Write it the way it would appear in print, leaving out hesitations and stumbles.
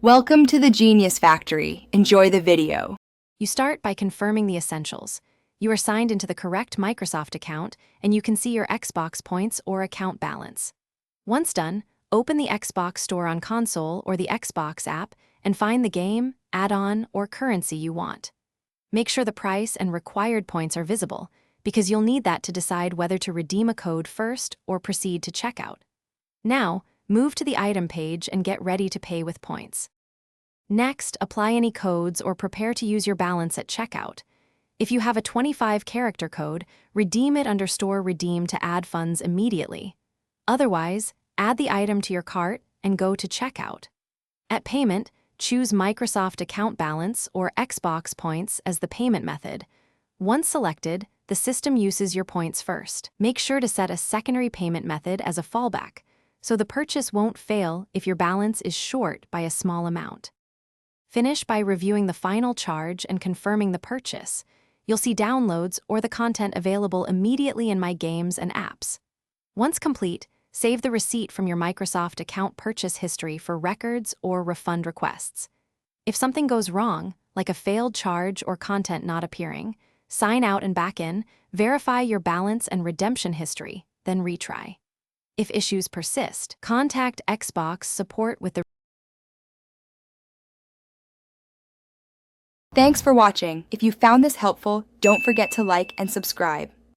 Welcome to the Genius Factory. Enjoy the video. You start by confirming the essentials. You are signed into the correct Microsoft account, and you can see your Xbox points or account balance. Once done, open the Xbox Store on console or the Xbox app and find the game, add-on, or currency you want. Make sure the price and required points are visible, because you'll need that to decide whether to redeem a code first or proceed to checkout. Now, move to the item page and get ready to pay with points. Next, apply any codes or prepare to use your balance at checkout. If you have a 25-character code, redeem it under Store Redeem to add funds immediately. Otherwise, add the item to your cart and go to checkout. At payment, choose Microsoft Account Balance or Xbox Points as the payment method. Once selected, the system uses your points first. Make sure to set a secondary payment method as a fallback, so the purchase won't fail if your balance is short by a small amount. Finish by reviewing the final charge and confirming the purchase. You'll see downloads or the content available immediately in My Games and Apps. Once complete, save the receipt from your Microsoft account purchase history for records or refund requests. If something goes wrong, like a failed charge or content not appearing, sign out and back in, verify your balance and redemption history, then retry. If issues persist, contact Xbox support with the Thanks for watching. If you found this helpful, don't forget to like and subscribe.